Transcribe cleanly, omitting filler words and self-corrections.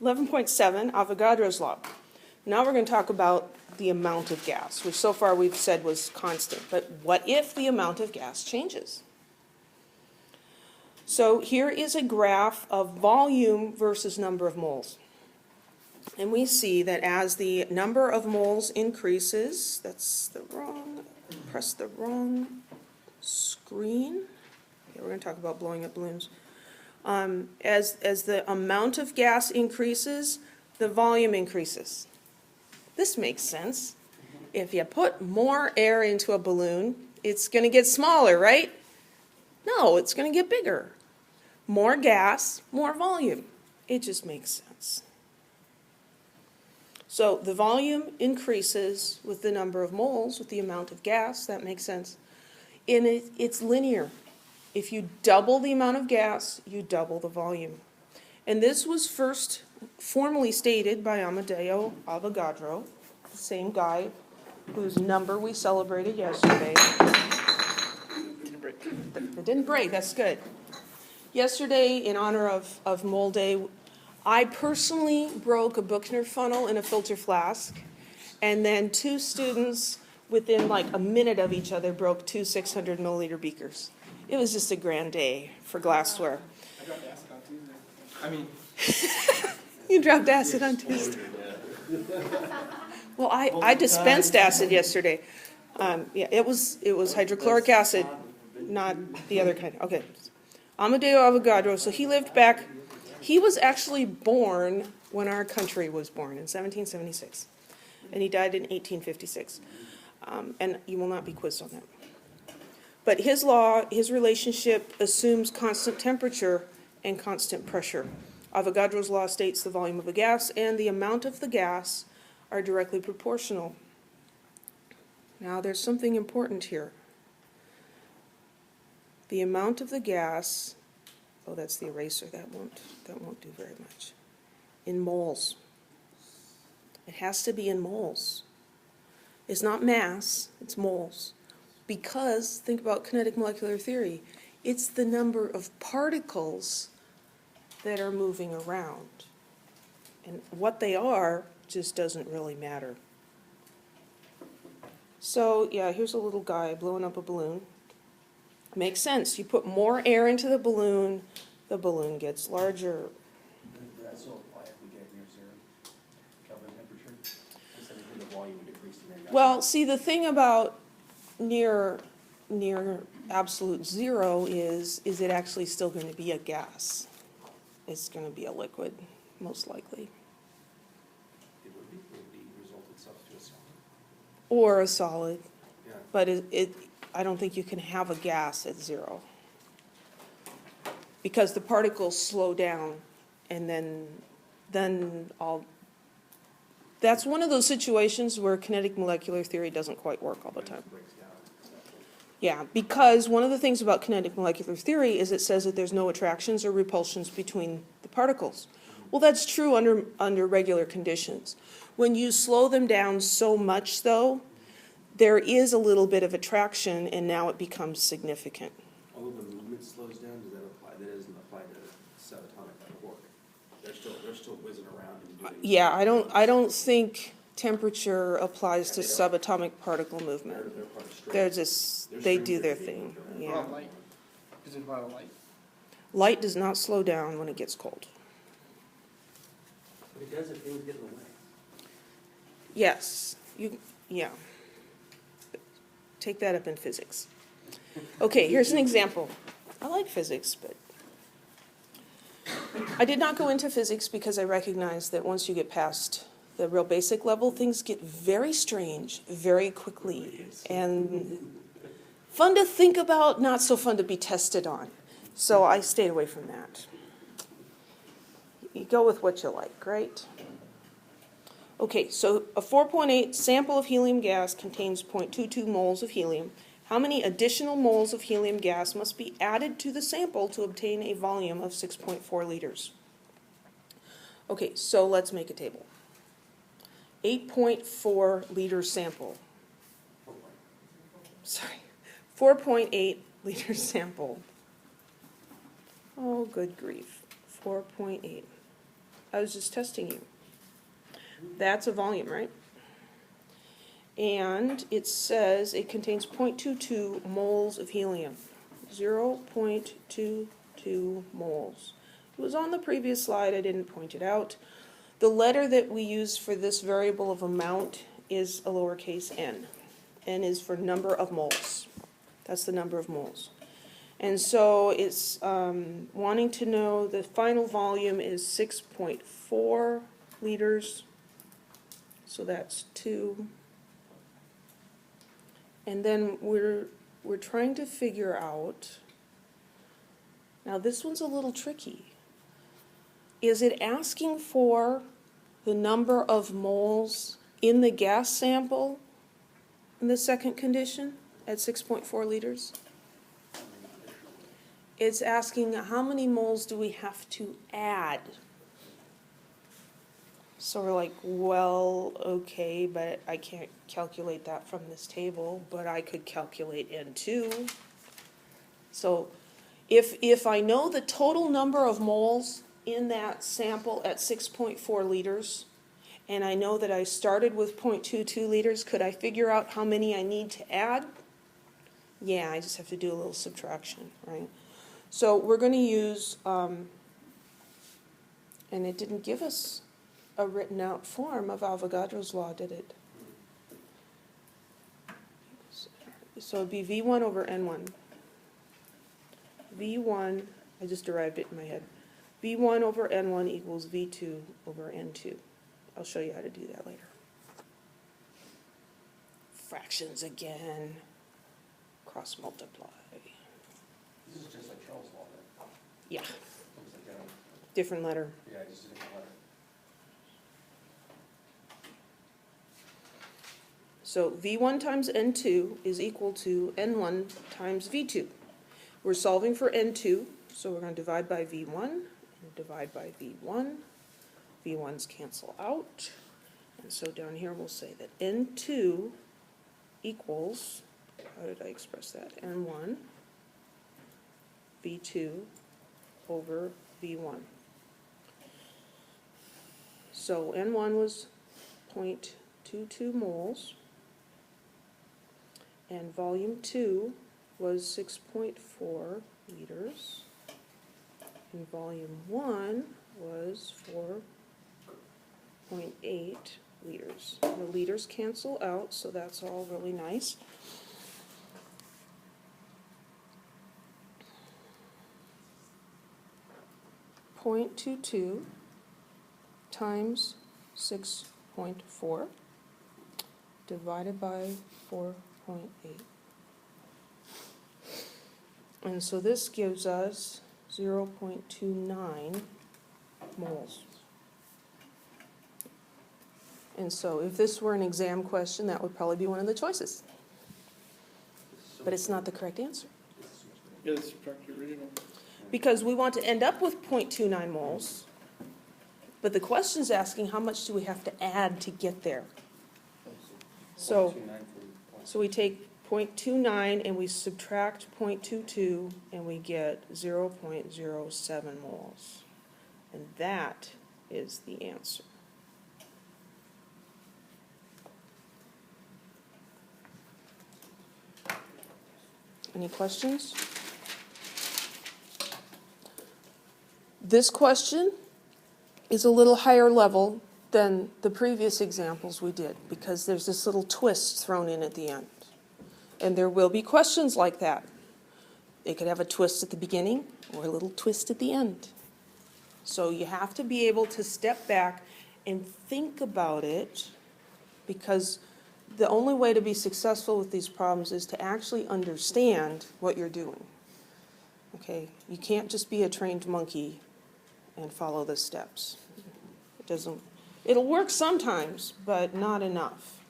11.7, Avogadro's law. Now we're going to talk about the amount of gas, which so far we've said was constant. But what if the amount of gas changes? So here is a graph of volume versus number of moles. And we see that as the number of moles increases, press the wrong screen. Okay, we're going to talk about blowing up balloons. As the amount of gas increases, the volume increases. This makes sense. If you put more air into a balloon, it's going to get smaller, right? No, it's going to get bigger. More gas, more volume. It just makes sense. So the volume increases with the number of moles, with the amount of gas. That makes sense. And it's linear. If you double the amount of gas, you double the volume. And this was first formally stated by Avogadro, the same guy whose number we celebrated yesterday. It didn't break, that's good. Yesterday, in honor of Mole Day, I personally broke a Buchner funnel in a filter flask, and then two students, within like a minute of each other, broke two 600 milliliter beakers. It was just a grand day for glassware. I dropped acid on Tuesday. I mean... You dropped acid on Tuesday. Well, I dispensed acid yesterday. Yeah, it was hydrochloric acid, not the other kind. Okay. Amadeo Avogadro, so he lived back, he was actually born when our country was born, in 1776. And he died in 1856. And you will not be quizzed on that. But his law, his relationship assumes constant temperature and constant pressure. Avogadro's law states the volume of a gas and the amount of the gas are directly proportional. Now there's something important here. The amount of the gas, oh, that's the eraser, that won't do very much. In moles. It has to be in moles. It's not mass, it's moles. Because, think about kinetic molecular theory, it's the number of particles that are moving around. And what they are just doesn't really matter. So, yeah, here's a little guy blowing up a balloon. Makes sense. You put more air into the balloon gets larger. That's also apply if we get near zero Kelvin temperature. Instead of the volume decreasing. Well, see, the thing about near absolute zero is it actually still going to be a gas? It's going to be a liquid, most likely. It would be result itself to a solid. Or a solid. Yeah. But I don't think you can have a gas at zero. Because the particles slow down and then all. That's one of those situations where kinetic molecular theory doesn't quite work all the time. Yeah, because one of the things about kinetic molecular theory is it says that there's no attractions or repulsions between the particles. Well, that's true under regular conditions. When you slow them down so much, though, there is a little bit of attraction, and now it becomes significant. Although the movement slows down, does that apply? That doesn't apply to subatomic quark. They're still whizzing around and doing. Yeah, I don't think temperature applies to subatomic particle movement. They're just they do their thing. Yeah. Light. Is it about light? Light does not slow down when it gets cold. But it does if things get in the way. Yes. Yeah. Take that up in physics. Okay, here's an example. I like physics, but I did not go into physics because I recognize that once you get past the real basic level, things get very strange very quickly and fun to think about, not so fun to be tested on. So I stayed away from that. You go with what you like, right? Okay, so a 4.8 sample of helium gas contains 0.22 moles of helium. How many additional moles of helium gas must be added to the sample to obtain a volume of 6.4 liters? Okay, so let's make a table. 8.4 liter sample. Sorry, 4.8 liter sample. Oh, good grief. 4.8. I was just testing you. That's a volume, right? And it says it contains 0.22 moles of helium. 0.22 moles. It was on the previous slide, I didn't point it out. The letter that we use for this variable of amount is a lowercase n. N is for number of moles. That's the number of moles. And so it's wanting to know the final volume is 6.4 liters. So that's 2. And then we're trying to figure out, now this one's a little tricky. Is it asking for the number of moles in the gas sample in the second condition at 6.4 liters? It's asking how many moles do we have to add? So we're like, well, okay, but I can't calculate that from this table, but I could calculate N2. So if I know the total number of moles in that sample at 6.4 liters, and I know that I started with 0.22 liters, could I figure out how many I need to add? Yeah, I just have to do a little subtraction, right? So we're going to use, and it didn't give us a written out form of Avogadro's law, did it? So it'd be V1 over N1. V1, I just derived it in my head. V1 over N1 equals V2 over N2. I'll show you how to do that later. Fractions again. Cross multiply. This is just like Charles' law, then. Yeah, It's like, different letter. yeah, just a different letter. So V1 times N2 is equal to N1 times V2. We're solving for N2, so we're going to divide by V1 and divide by V1. V1's cancel out. And so down here we'll say that N2 equals, how did I express that? N1 V2 over V1. So N1 was 0.22 moles. And volume 2 was 6.4 liters. And volume 1 was 4.8 liters. The liters cancel out, so that's all really nice. .22 times 6.4 divided by 4.8. And so this gives us 0.29 moles. And so if this were an exam question, that would probably be one of the choices. But it's not the correct answer. Yeah, subtract the original. Because we want to end up with 0.29 moles, but the question is asking how much do we have to add to get there. So we take 0.29 and we subtract 0.22 and we get 0.07 moles. And that is the answer. Any questions? This question is a little higher level than the previous examples we did because there's this little twist thrown in at the end. And there will be questions like that. They could have a twist at the beginning or a little twist at the end. So you have to be able to step back and think about it, because the only way to be successful with these problems is to actually understand what you're doing. Okay? You can't just be a trained monkey and follow the steps. It'll work sometimes, but not enough.